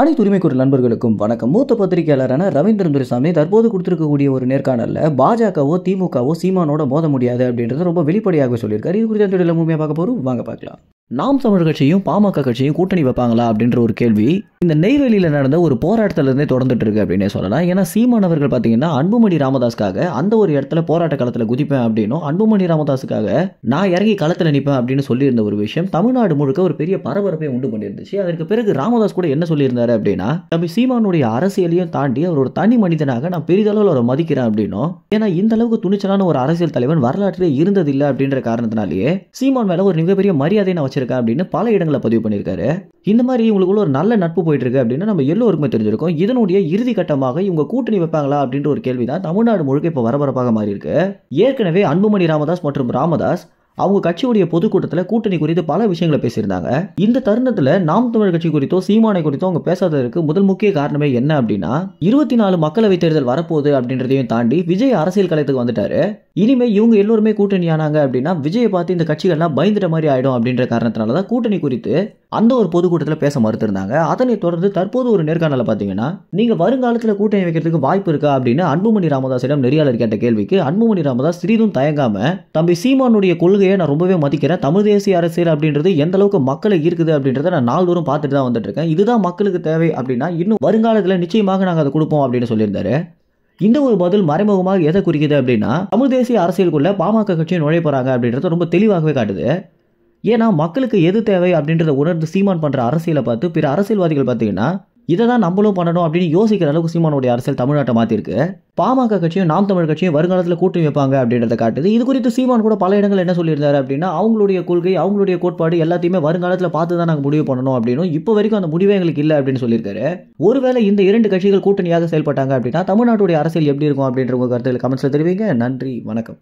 அனைத்து உரிமைக்குரல் நண்பர்களுக்கும் வணக்கம். மூத்த பத்திரிகையாளரான ரவீந்திரன் துரைசாமி தற்போது கொடுத்திருக்கக்கூடிய ஒரு நேர்காணலில் பாஜகவோ திமுகவோ சீமானோட மோத முடியாது அப்படின்றத ரொம்ப வெளிப்படையாக சொல்லியிருக்காரு. இது குறித்து அந்த முழுமையாக பார்க்க போறோம், வாங்க பார்க்கலாம். நாம் தமிழர் கட்சியும் பாமக கட்சியும் கூட்டணி வைப்பாங்களா அப்படின்ற ஒரு கேள்வி இந்த நெய்வேலியில் நடந்த ஒரு போராட்டத்திலிருந்தே தொடர்ந்துட்டு இருக்கு அப்படின்னே சொல்லலாம். ஏன்னா சீமான் அவர்கள் பார்த்தீங்கன்னா அன்புமணி ராமதாஸ்க்காக அந்த ஒரு இடத்துல போராட்ட களத்தில் குதிப்பேன் அப்படின்னும் அன்புமணி ராமதாஸுக்காக நான் இறங்கி களத்தில் நிற்பேன் அப்படின்னு சொல்லியிருந்த ஒரு விஷயம் தமிழ்நாடு முழுக்க ஒரு பெரிய பரபரப்பை உண்டு பண்ணியிருந்துச்சு. அதற்கு பிறகு ராமதாஸ் கூட என்ன சொல்லியிருந்தாரு அப்படின்னா, நம்ம சீமானுடைய அரசியலையும் தாண்டி அவர் ஒரு தனி மனிதனாக நான் பெரிதளவில் அவரை மதிக்கிறேன் அப்படின்னும், ஏன்னா இந்த அளவுக்கு துணிச்சலான ஒரு அரசியல் தலைவன் வரலாற்றிலே இருந்ததில்லை அப்படின்ற காரணத்தினாலேயே சீமான் மேல ஒரு மிகப்பெரிய மரியாதை நான் வச்சிருக்கேன் அப்படின்னு பல இடங்களை பதிவு பண்ணியிருக்காரு. இந்த மாதிரி இவங்களுக்குள்ள ஒரு நல்ல நட்பு போயிட்டு இருக்கு அப்படின்னு நம்ம எல்லோருக்குமே தெரிஞ்சிருக்கும். இதனுடைய இறுதி கட்டமாக இவங்க கூட்டணி வைப்பாங்களா அப்படின்ற ஒரு கேள்விதான் தமிழ்நாடு முழுக்க இப்ப பரபரப்பாக மாறி இருக்கு. ஏற்கனவே அன்புமணி ராமதாஸ் மற்றும் ராமதாஸ் அவங்க கட்சியுடைய பொதுக்கூட்டத்தில் கூட்டணி குறித்து பல விஷயங்களை பேசியிருந்தாங்க. இந்த தருணத்தில் நாம் தமிழர் கட்சி குறித்தோ சீமானை குறித்தோ அவங்க பேசாததற்கு முதல் முக்கிய காரணமே என்ன அப்படின்னா, 24 மக்களவை தேர்தல் வரப்போகுது அப்படின்றதையும் தாண்டி விஜய் அரசியல் களத்துக்கு வந்துட்டாரு. இனிமே இவங்க எல்லோருமே கூட்டணி ஆனாங்க அப்படின்னா விஜயை பார்த்து இந்த கட்சிகள்லாம் பயந்துட்ட மாதிரி ஆயிடும் அப்படின்ற காரணத்தினாலதான் கூட்டணி குறித்து அந்த ஒரு பொதுக்கூட்டத்தில் பேச மறுத்திருந்தாங்க. அதனை தொடர்ந்து தற்போது ஒரு நேர்காணல பாத்தீங்கன்னா, நீங்க வருங்காலத்தில் கூட்டணி வைக்கிறதுக்கு வாய்ப்பு இருக்கா அப்படின்னு அன்புமணி ராமதாஸிடம் நெறியாளர் கேட்ட கேள்விக்கு அன்புமணி ராமதாஸ் சிறிதும் தயங்காம, தம்பி சீமானுடைய கொள்கையை நான் ரொம்பவே மதிக்கிறேன், தமிழ் தேசிய அரசியல் அப்படின்றது எந்த அளவுக்கு மக்களை ஈர்க்குது அப்படின்றத நான் நாள்தோறும் பார்த்துட்டு தான் வந்துட்டு இருக்கேன், இதுதான் மக்களுக்கு தேவை அப்படின்னா இன்னும் வருங்காலத்தில் நிச்சயமாக நாங்கள் அதை கொடுப்போம் அப்படின்னு சொல்லியிருந்தாரு. இந்த ஒரு பதில் மறைமுகமாக எதை குறிக்குது அப்படின்னா, தமிழ் தேசிய அரசியலுக்குள்ள பாமக கட்சியை நுழைய போறாங்க அப்படின்றத ரொம்ப தெளிவாகவே காட்டுது. ஏன்னா மக்களுக்கு எது தேவை அப்படின்றத உணர்ந்து சீமான் பண்ற அரசியலை பார்த்து பிற அரசியல்வாதிகள் பார்த்தீங்கன்னா இதை தான் நம்மளும் பண்ணணும் அப்படின்னு யோசிக்கிற அளவுக்கு சீமானுடைய அரசியல் தமிழ்நாட்டை மாத்திருக்கு. பாமக கட்சியும் நாம் தமிழ் கட்சியும் வருங்காலத்தில் கூட்டணி வைப்பாங்க அப்படின்றத காட்டுது. இது குறித்து சீமான் கூட பல இடங்கள் என்ன சொல்லியிருந்தாரு அப்படின்னா, அவங்களுடைய கொள்கை அவங்களுடைய கோட்பாடு எல்லாத்தையுமே வருங்காலத்தில் பார்த்து தான் நாங்கள் முடிவு பண்ணணும் அப்படின்னு, இப்போ வரைக்கும் அந்த முடிவே எங்களுக்கு இல்லை அப்படின்னு சொல்லியிருக்காரு. ஒருவேளை இந்த இரண்டு கட்சிகள் கூட்டணியாக செயல்பட்டாங்க அப்படின்னா தமிழ்நாட்டுடைய அரசியல் எப்படி இருக்கும் அப்படின்ற உங்க கருத்துக்களை கமெண்ட்ஸ்ல தெரிவிங்க. நன்றி, வணக்கம்.